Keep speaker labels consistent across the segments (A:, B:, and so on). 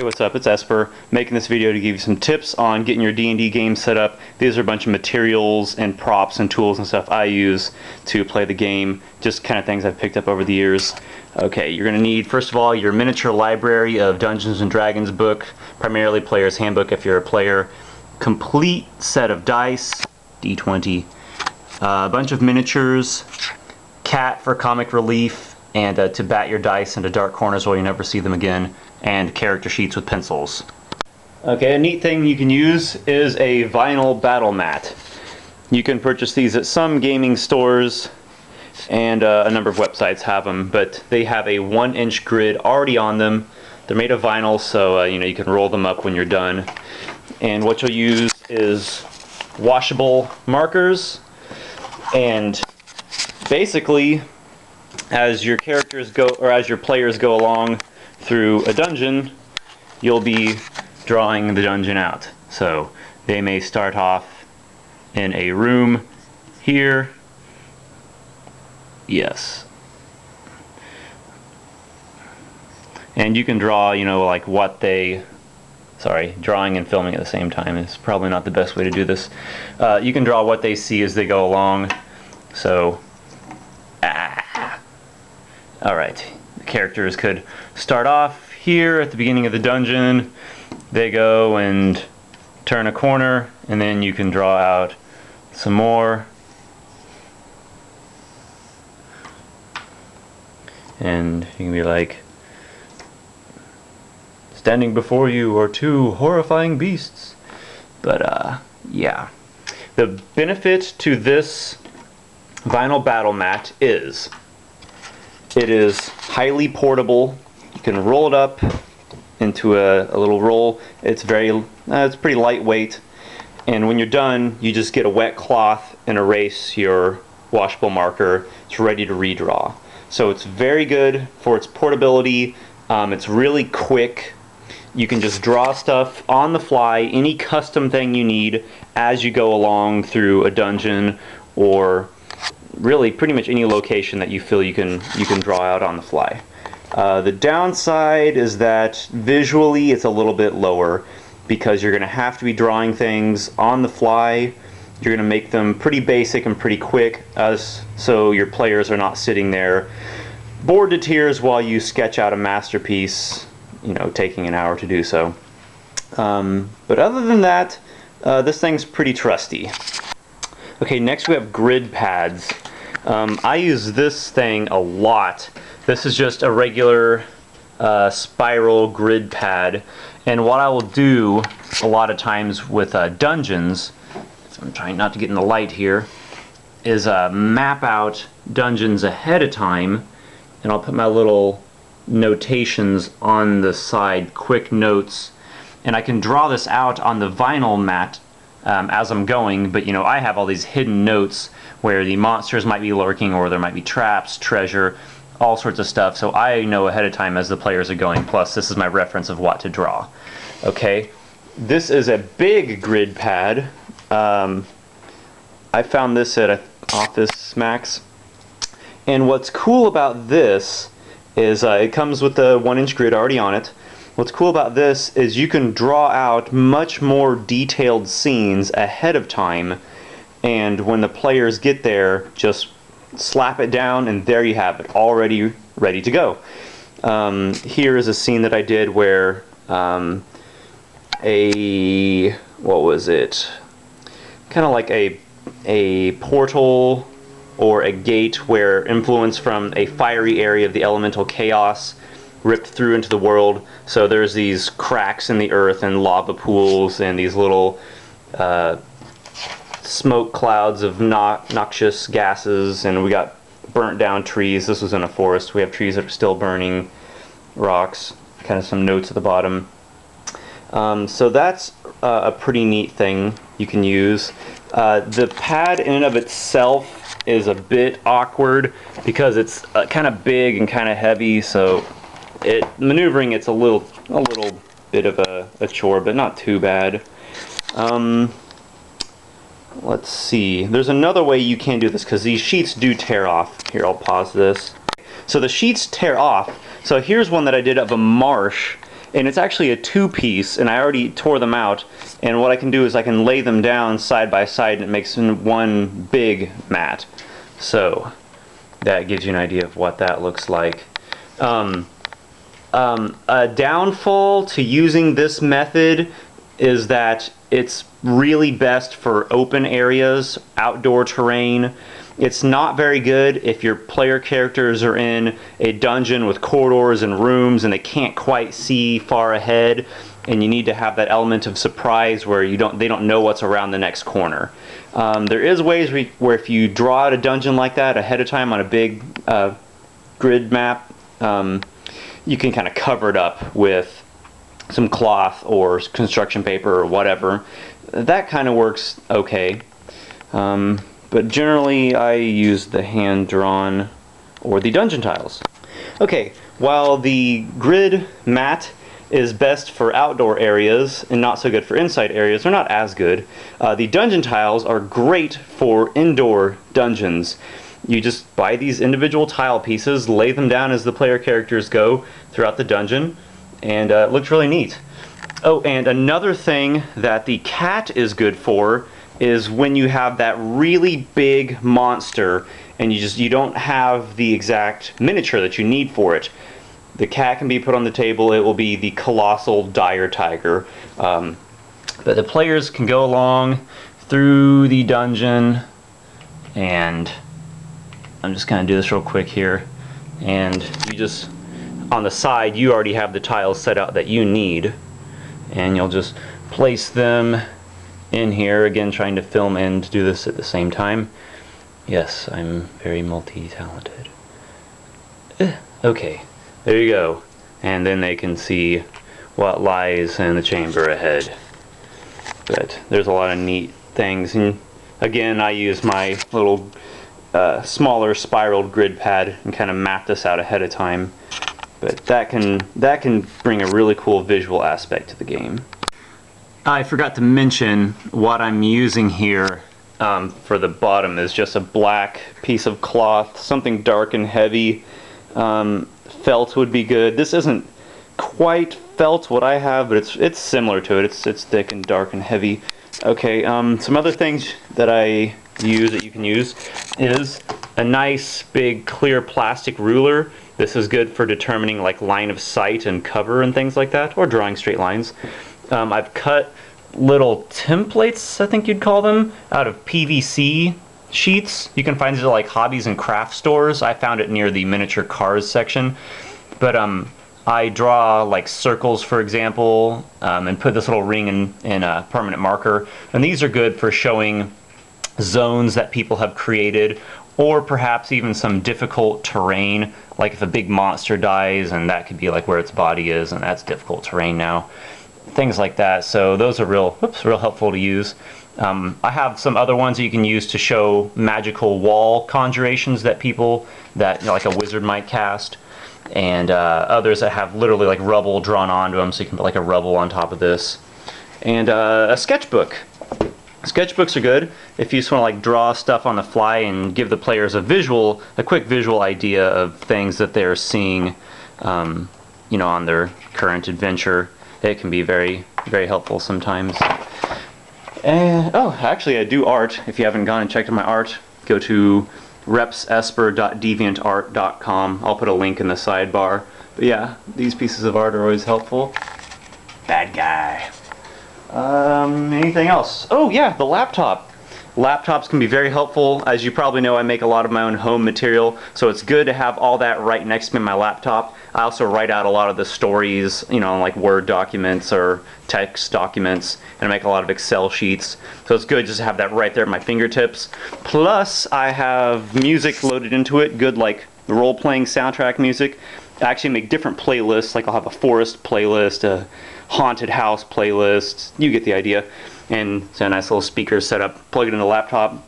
A: Hey, what's up? It's Esper, making this video to give you some tips on getting your D&D game set up. These are a bunch of materials and props and tools and stuff I use to play the game, just kind of things I've picked up over the years. Okay, you're going to need, first of all, your miniature library of Dungeons & Dragons book, primarily Player's Handbook if you're a player, complete set of dice, D20, a bunch of miniatures, cat for comic relief, and to bat your dice into dark corners where you never see them again, and character sheets with pencils. Okay, a neat thing you can use is a vinyl battle mat. You can purchase these at some gaming stores, and a number of websites have them, but they have a 1-inch grid already on them. They're made of vinyl, so you can roll them up when you're done. And what you'll use is washable markers, and basically, as your characters go, or as your players go along through a dungeon, you'll be drawing the dungeon out. So they may start off in a room here. Yes. And you can draw, like what they... Sorry, drawing and filming at the same time is probably not the best way to do this. You can draw what they see as they go along. So... Alright, the characters could start off here at the beginning of the dungeon. They go and turn a corner, and then you can draw out some more. And you can be like, standing before you are two horrifying beasts. But yeah. The benefit to this vinyl battle mat is it is highly portable. You can roll it up into a little roll. It's pretty lightweight, and when you're done, you just get a wet cloth and erase your washable marker. It's ready to redraw. So it's very good for its portability. It's really quick. You can just draw stuff on the fly, any custom thing you need as you go along through a dungeon, or really pretty much any location that you feel you can draw out on the fly. The downside is that visually it's a little bit lower because you're going to have to be drawing things on the fly. You're going to make them pretty basic and pretty quick, so your players are not sitting there bored to tears while you sketch out a masterpiece, taking an hour to do so. But other than that, this thing's pretty trusty. Okay, next we have grid pads. I use this thing a lot. This is just a regular spiral grid pad, and what I will do a lot of times with dungeons, I'm trying not to get in the light here, is map out dungeons ahead of time, and I'll put my little notations on the side, quick notes, and I can draw this out on the vinyl mat as I'm going, but I have all these hidden notes where the monsters might be lurking, or there might be traps, treasure, all sorts of stuff, so I know ahead of time as the players are going, plus this is my reference of what to draw. Okay, this is a big grid pad. I found this at Office Max, and what's cool about this is it comes with the 1-inch grid already on it. What's cool about this is you can draw out much more detailed scenes ahead of time, and when the players get there, just slap it down and there you have it, already ready to go. Here is a scene that I did where what was it? Kind of like a portal or a gate where influence from a fiery area of the elemental chaos ripped through into the world. So there's these cracks in the earth and lava pools and these little smoke clouds of noxious gases, and we got burnt down trees. This was in a forest. We have trees that are still burning, rocks, kind of some notes at the bottom. So that's a pretty neat thing you can use. The pad in and of itself is a bit awkward because it's kind of big and kind of heavy, so maneuvering it's a little bit of a chore, but not too bad. Let's see. There's another way you can do this because these sheets do tear off. Here, I'll pause this. So the sheets tear off. So here's one that I did of a marsh, and it's actually a two-piece, and I already tore them out, and what I can do is I can lay them down side by side and it makes one big mat. So that gives you an idea of what that looks like. A downfall to using this method is that it's really best for open areas, outdoor terrain. It's not very good if your player characters are in a dungeon with corridors and rooms and they can't quite see far ahead, and you need to have that element of surprise where they don't know what's around the next corner. There is ways where if you draw out a dungeon like that ahead of time on a big grid map, you can kind of cover it up with some cloth or construction paper or whatever. That kind of works okay. But generally I use the hand-drawn or the dungeon tiles. Okay, while the grid mat is best for outdoor areas and not so good for inside areas, they're not as good. The dungeon tiles are great for indoor dungeons. You just buy these individual tile pieces, lay them down as the player characters go throughout the dungeon, and it looks really neat. Oh, and another thing that the cat is good for is when you have that really big monster and you don't have the exact miniature that you need for it. The cat can be put on the table. It will be the colossal dire tiger. But the players can go along through the dungeon, and I'm just going to do this real quick here, and you just, on the side, you already have the tiles set out that you need, and you'll just place them in here, again trying to film and do this at the same time. Yes, I'm very multi-talented. Okay, there you go, and then they can see what lies in the chamber ahead. But there's a lot of neat things, and again I use my little smaller spiraled grid pad and kind of map this out ahead of time, but that can bring a really cool visual aspect to the game. I forgot to mention what I'm using here for the bottom is just a black piece of cloth, something dark and heavy. Felt would be good. This isn't quite felt what I have, but it's similar to it. It's thick and dark and heavy. Okay, some other things that I use that you can use is a nice big clear plastic ruler. This is good for determining like line of sight and cover and things like that, or drawing straight lines. I've cut little templates, I think you'd call them, out of PVC sheets. You can find these at like hobbies and craft stores. I found it near the miniature cars section. But I draw like circles, for example, and put this little ring in a permanent marker. And these are good for showing zones that people have created, or perhaps even some difficult terrain, like if a big monster dies and that could be like where its body is, and that's difficult terrain now. Things like that. So those are real helpful to use. I have some other ones that you can use to show magical wall conjurations that people, like a wizard might cast, and others that have literally like rubble drawn onto them, so you can put like a rubble on top of this. And a sketchbook. Sketchbooks are good if you just want to like draw stuff on the fly and give the players a quick visual idea of things that they're seeing, you know, on their current adventure. It can be very, very helpful sometimes. And oh, actually I do art. If you haven't gone and checked out my art, go to repsesper.deviantart.com. I'll put a link in the sidebar. But yeah, these pieces of art are always helpful. Bad guy. Anything else? Oh yeah, the laptop. Laptops can be very helpful. As you probably know, I make a lot of my own home material, so it's good to have all that right next to me on my laptop. I also write out a lot of the stories, you know, like Word documents or text documents, and I make a lot of Excel sheets. So it's good just to have that right there at my fingertips. Plus, I have music loaded into it, good like role-playing soundtrack music. I actually make different playlists, like I'll have a forest playlist, a haunted house playlist, you get the idea. And so a nice little speaker set up, plug it in the laptop,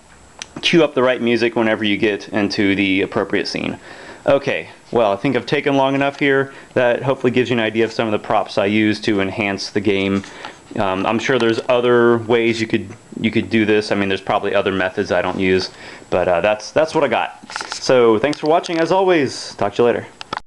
A: cue up the right music whenever you get into the appropriate scene. Okay, well I think I've taken long enough here. That hopefully gives you an idea of some of the props I use to enhance the game. I'm sure there's other ways you could do this. I mean, there's probably other methods I don't use, but that's what I got. So thanks for watching as always. Talk to you later.